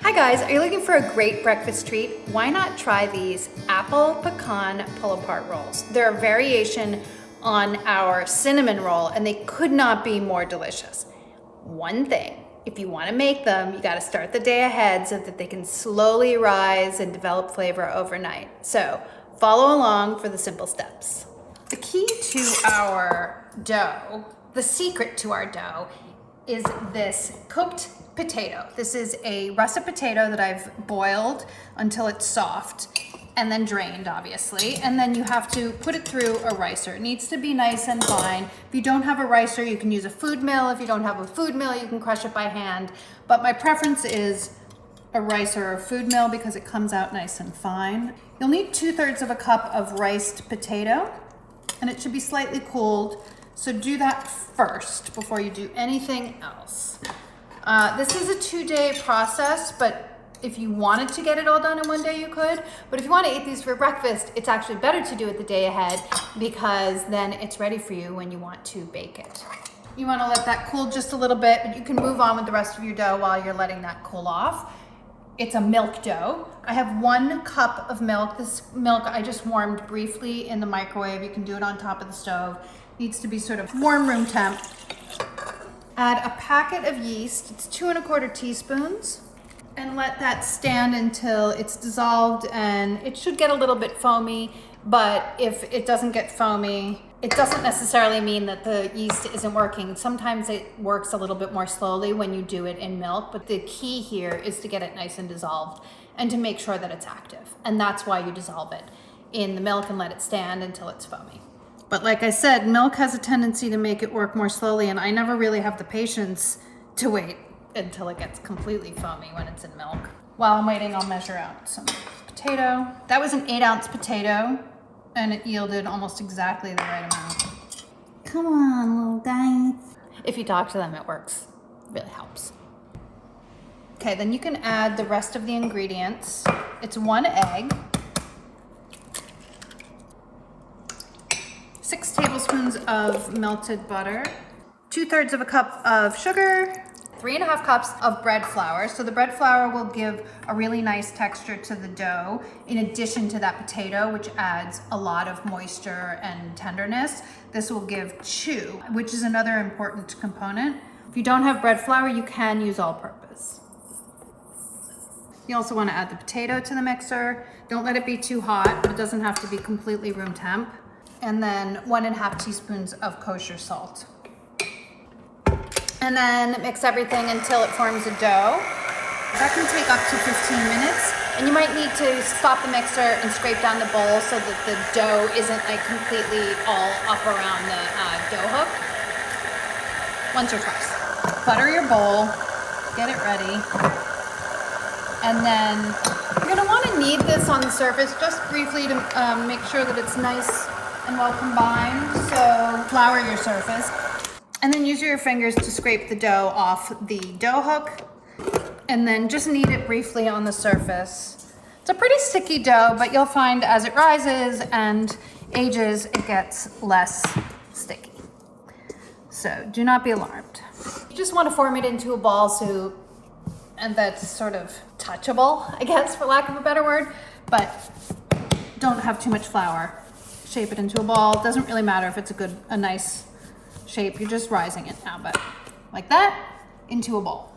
Hi guys, are you looking for a great breakfast treat? Why not try these apple-pecan pull-apart rolls? They're a variation on our cinnamon roll and they could not be more delicious. One thing, if you want to make them, you got to start the day ahead so that they can slowly rise and develop flavor overnight. So follow along for the simple steps. The key to our dough, the secret to our dough, is this cooked potato. This is a russet potato that I've boiled until it's soft and then drained, obviously. And then you have to put it through a ricer. It needs to be nice and fine. If you don't have a ricer, you can use a food mill. If you don't have a food mill, you can crush it by hand. But my preference is a ricer or a food mill because it comes out nice and fine. You'll need 2/3 of a cup of riced potato, and it should be slightly cooled. So do that first before you do anything else. This is a 2-day process, but if you wanted to get it all done in one day, you could. But if you want to eat these for breakfast, it's actually better to do it the day ahead because then it's ready for you when you want to bake it. You want to let that cool just a little bit, but you can move on with the rest of your dough while you're letting that cool off. It's a milk dough. I have 1 cup of milk. This milk I just warmed briefly in the microwave. You can do it on top of the stove. Needs to be sort of warm room temp. Add a packet of yeast, it's 2 1/4 teaspoons, and let that stand until it's dissolved, and it should get a little bit foamy, but if it doesn't get foamy, it doesn't necessarily mean that the yeast isn't working. Sometimes it works a little bit more slowly when you do it in milk, but the key here is to get it nice and dissolved and to make sure that it's active. And that's why you dissolve it in the milk and let it stand until it's foamy. But like I said, milk has a tendency to make it work more slowly, and I never really have the patience to wait until it gets completely foamy when it's in milk. While I'm waiting, I'll measure out some potato. That was an 8-ounce potato, and it yielded almost exactly the right amount. Come on, little guys. If you talk to them, it works. It really helps. Okay, then you can add the rest of the ingredients. It's 1 egg. 6 tablespoons of melted butter, 2/3 of a cup of sugar, 3 1/2 cups of bread flour. So the bread flour will give a really nice texture to the dough in addition to that potato, which adds a lot of moisture and tenderness. This will give chew, which is another important component. If you don't have bread flour, you can use all-purpose. You also want to add the potato to the mixer. Don't let it be too hot, but it doesn't have to be completely room temp. And then 1 1/2 teaspoons of kosher salt. And then mix everything until it forms a dough. That can take up to 15 minutes. And you might need to stop the mixer and scrape down the bowl so that the dough isn't like completely all up around the dough hook. Once or twice. Butter your bowl, get it ready. And then you're gonna wanna knead this on the surface just briefly to make sure that it's nice and well combined. So flour your surface and then use your fingers to scrape the dough off the dough hook and then just knead it briefly on the surface. It's a pretty sticky dough, but you'll find as it rises and ages, it gets less sticky. So do not be alarmed. You just want to form it into a ball and that's sort of touchable, I guess, for lack of a better word, but don't have too much flour. Shape it into a ball. It doesn't really matter if it's a nice shape. You're just rising it now, but like that, into a bowl.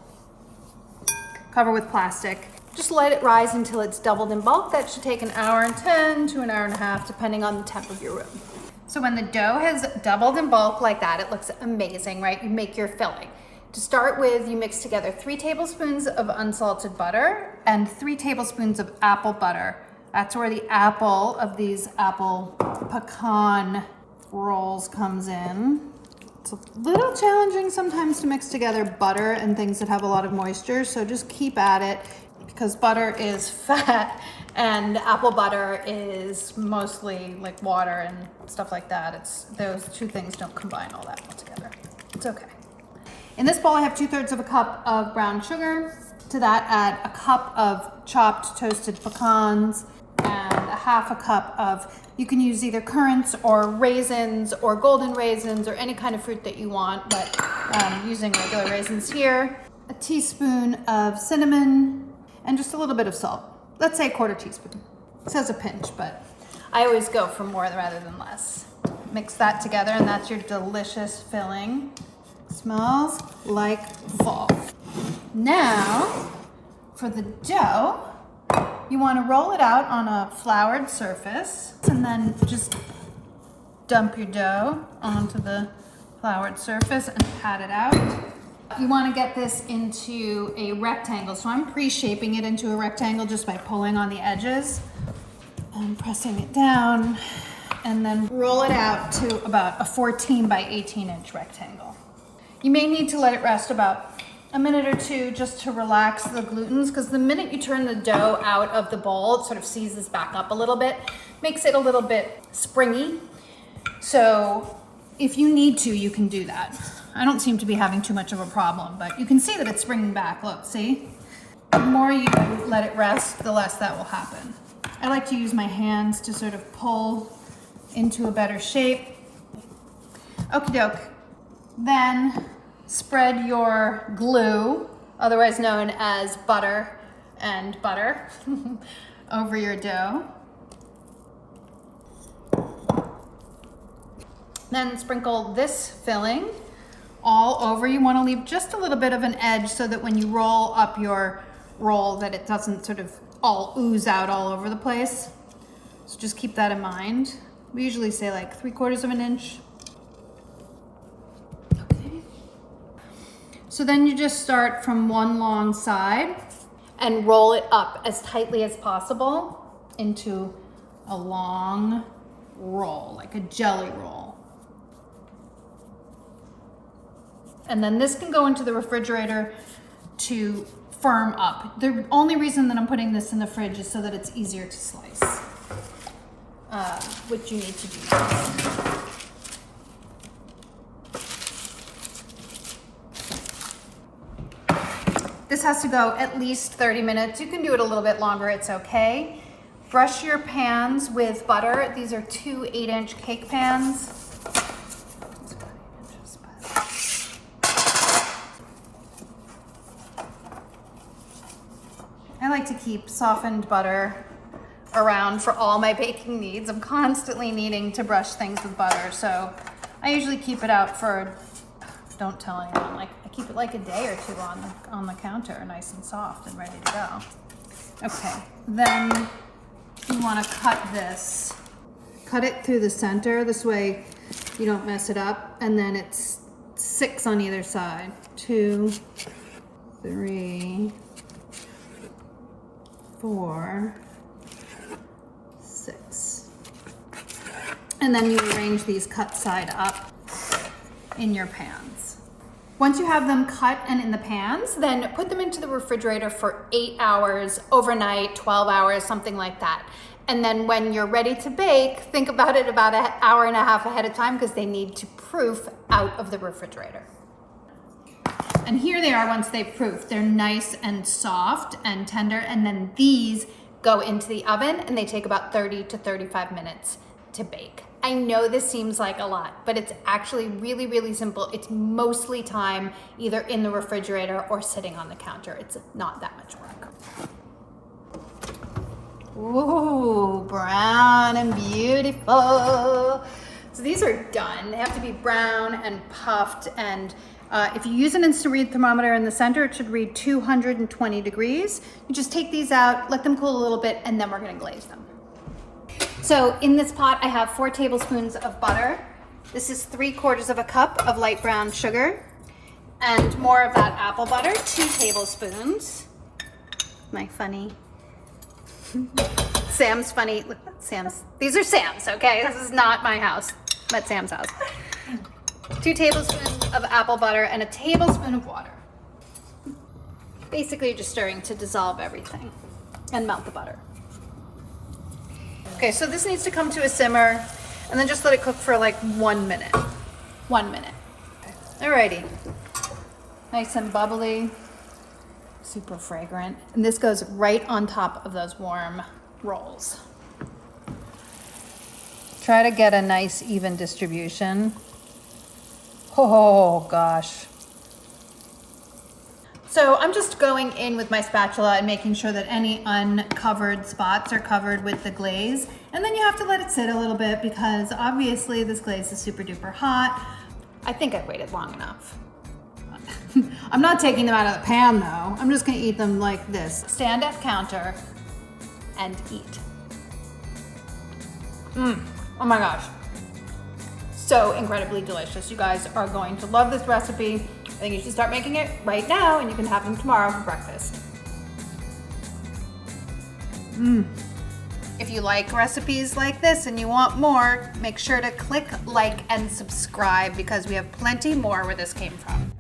Cover with plastic. Just let it rise until it's doubled in bulk. That should take 1 hour and 10 to 1 hour and a half, depending on the temp of your room. So when the dough has doubled in bulk like that, it looks amazing, right? You make your filling. To start with, you mix together 3 tablespoons of unsalted butter and 3 tablespoons of apple butter. That's where the apple of these apple-pecan rolls comes in. It's a little challenging sometimes to mix together butter and things that have a lot of moisture, so just keep at it because butter is fat and apple butter is mostly like water and stuff like that. Those 2 things don't combine all that well together. It's okay. In this bowl, I have 2/3 of a cup of brown sugar. To that, add a cup of chopped toasted pecans and 1/2 cup of, you can use either currants or raisins or golden raisins or any kind of fruit that you want, but using regular raisins here. A teaspoon of cinnamon just a little bit of salt. Let's say a quarter teaspoon. It says a pinch, but I always go for more rather than less. Mix that together and that's your delicious filling. Smells like fall. Now, for the dough, you want to roll it out on a floured surface and then just dump your dough onto the floured surface and pat it out. You want to get this into a rectangle, so I'm pre-shaping it into a rectangle just by pulling on the edges and pressing it down, and then roll it out to about a 14 by 18 inch rectangle. You may need to let it rest about a minute or two just to relax the glutens, because the minute you turn the dough out of the bowl, it sort of seizes back up a little bit, makes it a little bit springy. So if you need to, you can do that. I don't seem to be having too much of a problem, but you can see that it's springing back. Look, see? The more you let it rest, the less that will happen. I like to use my hands to sort of pull into a better shape. Okie doke. Then spread your glue, otherwise known as butter and butter, over your dough. Then sprinkle this filling all over. You want to leave just a little bit of an edge so that when you roll up your roll that it doesn't sort of all ooze out all over the place. So just keep that in mind. We usually say like 3/4 of an inch. Okay. So then you just start from one long side and roll it up as tightly as possible into a long roll, like a jelly roll. And then this can go into the refrigerator to firm up. The only reason that I'm putting this in the fridge is so that it's easier to slice, which you need to do. This has to go at least 30 minutes. You can do it a little bit longer, it's okay. Brush your pans with butter. These are 2 8-inch cake pans. I like to keep softened butter around for all my baking needs. I'm constantly needing to brush things with butter, so I usually keep it out for, don't tell anyone, like I keep it like a day or two on the counter, nice and soft and ready to go. Okay, then you want to cut this. Cut it through the center, this way you don't mess it up, and then it's 6 on either side. 2, 3, 4, 6. And then you arrange these cut side up in your pans. Once you have them cut and in the pans, then put them into the refrigerator for 8 hours, overnight, 12 hours, something like that. And then when you're ready to bake, think about it about an hour and a half ahead of time, because they need to proof out of the refrigerator. And here they are once they've proofed. They're nice and soft and tender, and then these go into the oven and they take about 30 to 35 minutes to bake. I know this seems like a lot, but it's actually really, really simple. It's mostly time either in the refrigerator or sitting on the counter. It's not that much work. Ooh, brown and beautiful. So these are done. They have to be brown and puffed, and if you use an instant read thermometer in the center, it should read 220 degrees. You just take these out, let them cool a little bit, and then we're gonna glaze them. So in this pot, I have 4 tablespoons of butter. This is 3/4 of a cup of light brown sugar, and more of that apple butter, 2 tablespoons. My funny, Sam's funny, look, Sam's, these are Sam's, okay? This is not my house, I'm at Sam's house. 2 tablespoons of apple butter and a tablespoon of water. Basically, you're just stirring to dissolve everything and melt the butter. Okay, so this needs to come to a simmer, and then just let it cook for like 1 minute. 1 minute. Alrighty. Nice and bubbly, super fragrant. And this goes right on top of those warm rolls. Try to get a nice even distribution. Oh gosh. So I'm just going in with my spatula and making sure that any uncovered spots are covered with the glaze. And then you have to let it sit a little bit because obviously this glaze is super duper hot. I think I've waited long enough. I'm not taking them out of the pan though. I'm just gonna eat them like this. Stand at counter and eat. Oh my gosh. So incredibly delicious. You guys are going to love this recipe. I think you should start making it right now and you can have them tomorrow for breakfast. If you like recipes like this and you want more, make sure to click like and subscribe because we have plenty more where this came from.